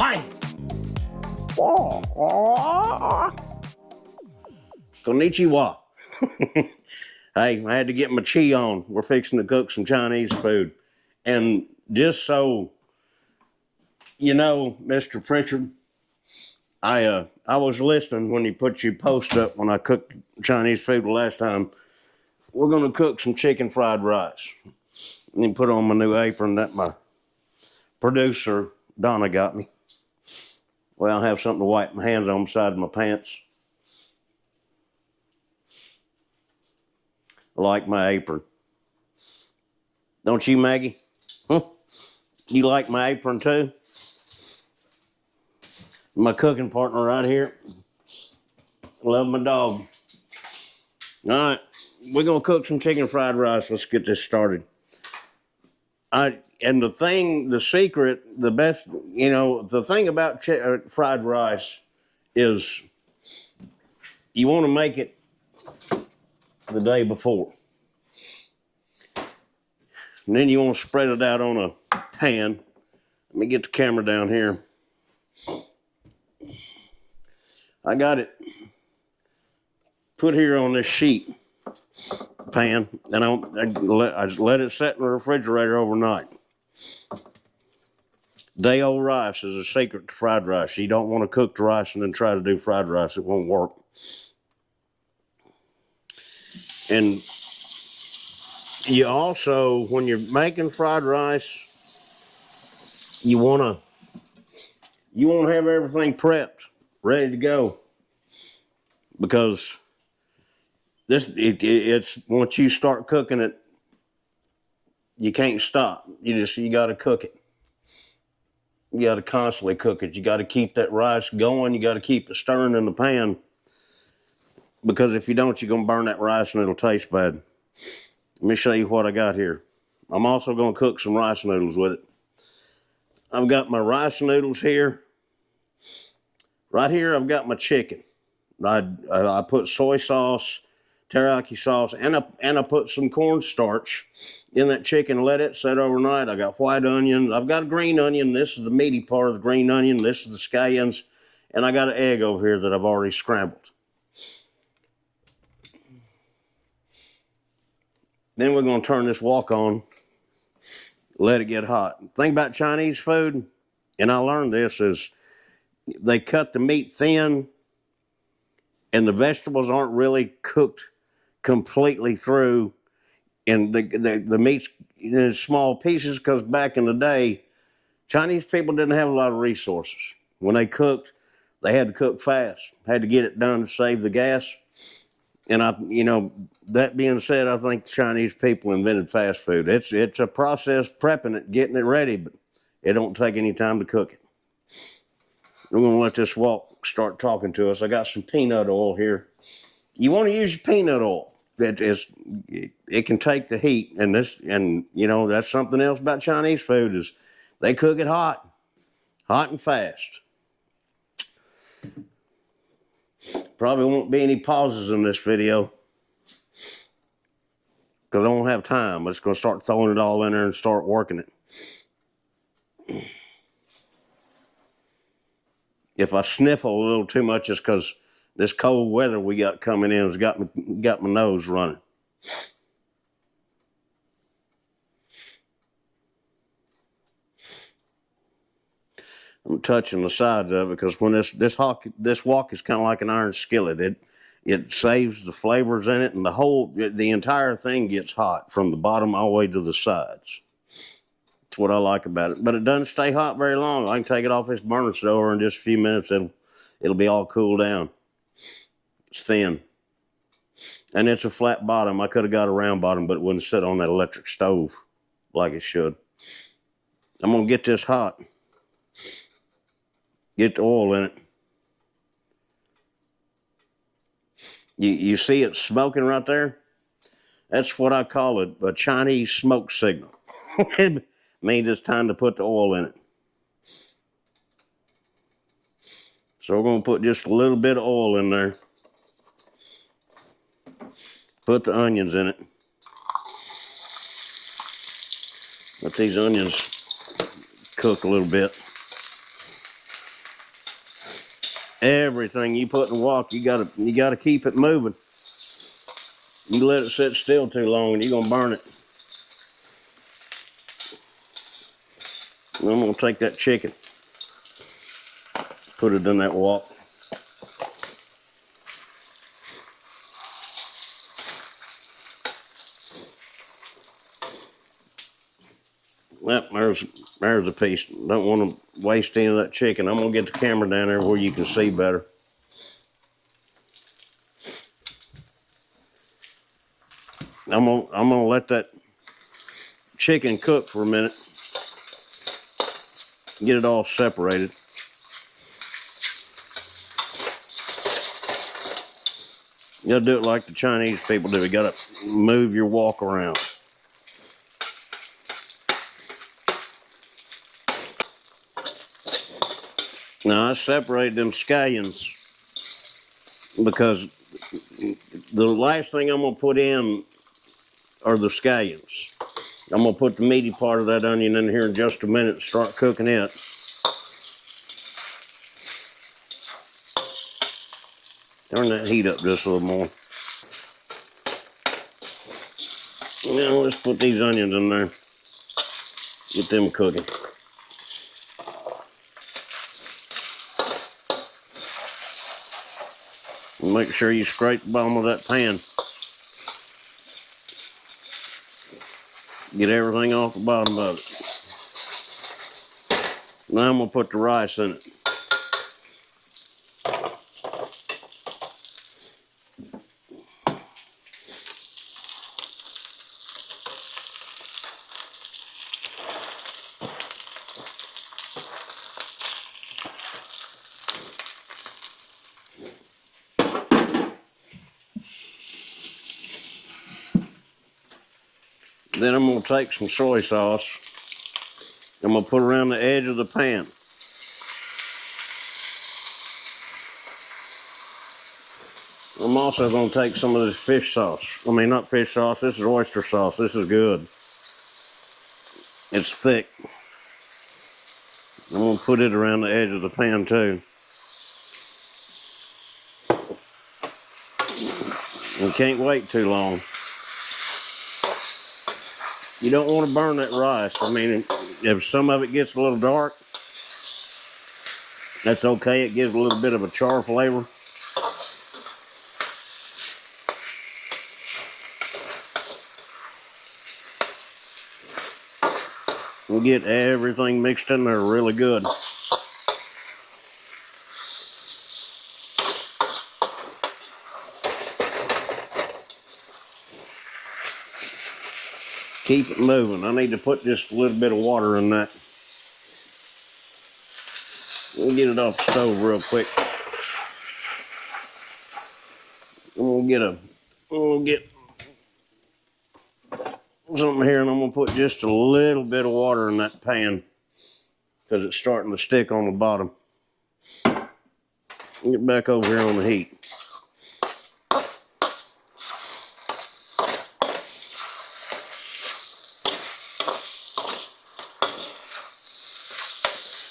Hi. Konnichiwa. Hey, I had to get my chi on. We're fixing to cook some Chinese food. And just so you know, Mr. Pritchard, I was listening when you put your post up when I cooked Chinese food the last time. We're gonna cook some chicken fried rice. And put on my new apron that my producer Donna got me. Well, I have something to wipe my hands on beside my pants. I like my apron. Don't you, Maggie? Huh? You like my apron too? My cooking partner right here. Love my dog. All right, we're gonna cook some chicken fried rice. Let's get this started. And the secret, the best, the thing about fried rice is you want to make it the day before. And then you want to spread it out on a pan. Let me get the camera down here. I got it put here on this sheet pan, and I let it set in the refrigerator overnight. Day-old rice is a secret to fried rice. You don't want to cook the rice and then try to do fried rice. It won't work. And you also, when you're making fried rice, you want to have everything prepped, ready to go, because it's once you start cooking it, you can't stop. You got to cook it. You got to constantly cook it. You got to keep that rice going. You got to keep it stirring in the pan, because if you don't, you're gonna burn that rice and it'll taste bad. Let me show you what I got here. I'm also gonna cook some rice noodles with it. I've got my rice noodles here. Right here, I've got my chicken. I put soy sauce, teriyaki sauce, and I put some cornstarch in that chicken. Let it set overnight. I got white onions. I've got a green onion. This is the meaty part of the green onion. This is the scallions, and I got an egg over here that I've already scrambled. Then we're going to turn this wok on, let it get hot. The thing about Chinese food, and I learned this, is they cut the meat thin, and the vegetables aren't really cooked completely through, and the meat's in small pieces, because back in the day, Chinese people didn't have a lot of resources. When they cooked, they had to cook fast, had to get it done to save the gas. And that being said, I think the Chinese people invented fast food. It's a process, prepping it, getting it ready, but it don't take any time to cook it. We're gonna let this wok start talking to us. I got some peanut oil here. You want to use your peanut oil. It can take the heat, and that's something else about Chinese food is they cook it hot and fast. Probably won't be any pauses in this video, because I don't have time. I'm just going to start throwing it all in there and start working it. If I sniffle a little too much, it's because this cold weather we got coming in has got my nose running. I'm touching the sides of it because when this wok is kind of like an iron skillet. It saves the flavors in it, and the entire thing gets hot from the bottom all the way to the sides. That's what I like about it. But it doesn't stay hot very long. I can take it off this burner stove in just a few minutes, and it'll be all cooled down. It's thin, and it's a flat bottom. I could have got a round bottom, but it wouldn't sit on that electric stove like it should. I'm gonna get this hot. Get the oil in it. You see it smoking right there? That's what I call a Chinese smoke signal. It means it's time to put the oil in it. So we're going to put just a little bit of oil in there. Put the onions in it. Let these onions cook a little bit. Everything you put in the wok, you gotta keep it moving. You let it sit still too long and you're gonna burn it. And I'm gonna take that chicken, put it in that wok. Well, there's a piece. Don't want to waste any of that chicken. I'm gonna get the camera down there where you can see better. I'm gonna let that chicken cook for a minute. Get it all separated. You gotta do it like the Chinese people do. You gotta move your wok around. Now I separated them scallions because the last thing I'm gonna put in are the scallions. I'm gonna put the meaty part of that onion in here in just a minute and start cooking it. Turn that heat up just a little more. Now let's put these onions in there. Get them cooking. And make sure you scrape the bottom of that pan. Get everything off the bottom of it. Now I'm gonna put the rice in it. Then I'm gonna take some soy sauce. I'm gonna put it around the edge of the pan. I'm also gonna take some of this fish sauce. I mean, not fish sauce, this is oyster sauce. This is good. It's thick. I'm gonna put it around the edge of the pan too. And can't wait too long. You don't want to burn that rice. I mean, if some of it gets a little dark, that's okay. It gives a little bit of a char flavor. We'll get everything mixed in there really good. Keep it moving. I need to put just a little bit of water in that. We'll get it off the stove real quick. We'll get something here, and I'm gonna put just a little bit of water in that pan because it's starting to stick on the bottom. Get back over here on the heat.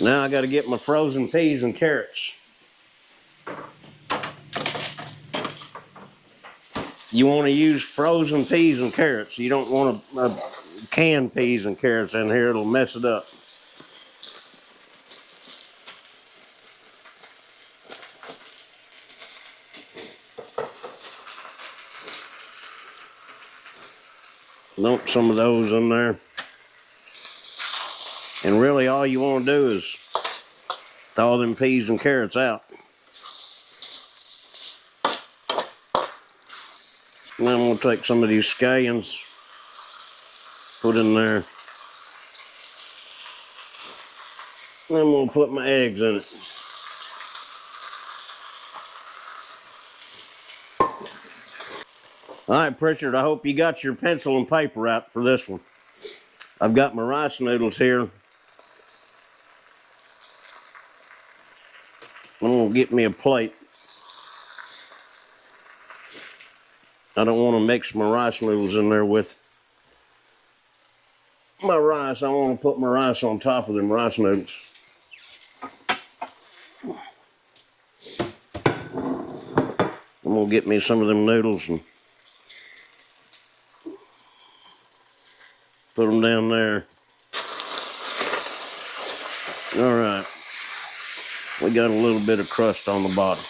Now I got to get my frozen peas and carrots. You want to use frozen peas and carrots. You don't want to canned peas and carrots in here. It'll mess it up. Dump some of those in there. And really all you want to do is thaw them peas and carrots out. Now I'm going to take some of these scallions, put in there. And I'm going to put my eggs in it. All right, Pritchard, I hope you got your pencil and paper out for this one. I've got my rice noodles here. I'm going to get me a plate. I don't want to mix my rice noodles in there with my rice. I want to put my rice on top of them rice noodles. gonna get me some of them noodles and put them down there. All right. We got a little bit of crust on the bottom.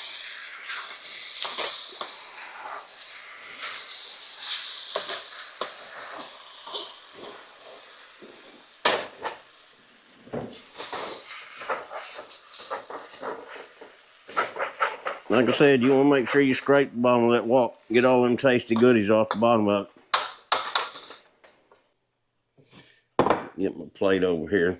Like I said, you want to make sure you scrape the bottom of that wok. Get all them tasty goodies off the bottom of it. Get my plate over here.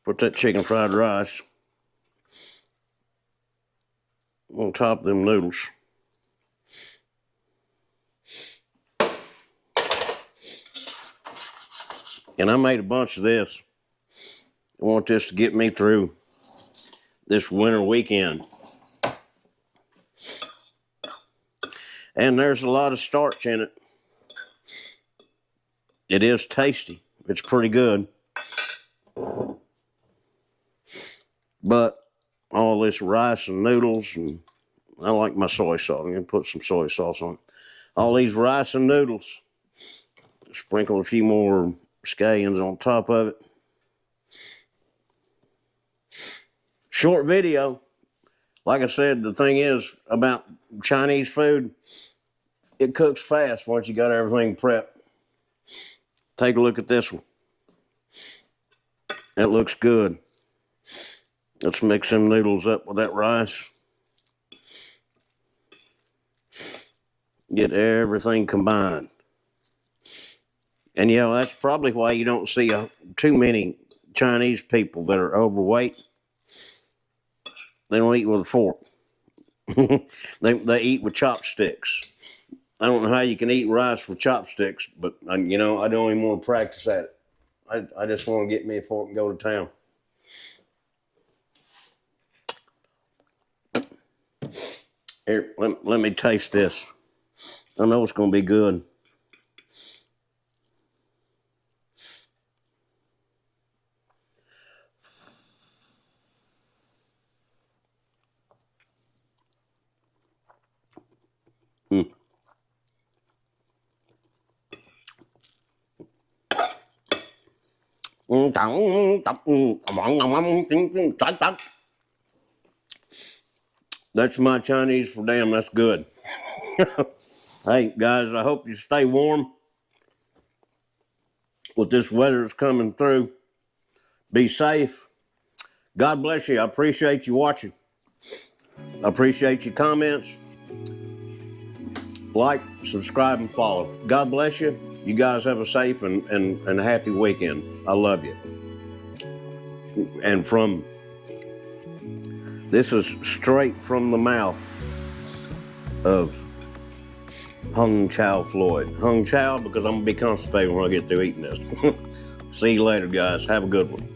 Put that chicken fried rice on top of them noodles. And I made a bunch of this. I want this to get me through this winter weekend. And there's a lot of starch in it. It is tasty. It's pretty good. But all this rice and noodles, and I like my soy sauce. I'm going to put some soy sauce on it. All these rice and noodles. Sprinkle a few more scallions on top of it. Short video. Like I said, the thing is about Chinese food, it cooks fast once you got everything prepped. Take a look at this one. That looks good. Let's mix them noodles up with that rice. Get everything combined. And you know, that's probably why you don't see too many Chinese people that are overweight. They don't eat with a fork. they eat with chopsticks. I don't know how you can eat rice with chopsticks, but you know, I don't even want to practice at it. I just want to get me a fork and go to town. Here, let me taste this. I know it's going to be good. That's my Chinese for damn, that's good. Hey, guys, I hope you stay warm with this weather that's coming through. Be safe. God bless you. I appreciate you watching. I appreciate your comments. Like, subscribe, and follow. God bless you. You guys have a safe and happy weekend. I love you. And this is straight from the mouth of Hung Chow Floyd. Hung Chow because I'm going to be constipated when I get through eating this. See you later, guys. Have a good one.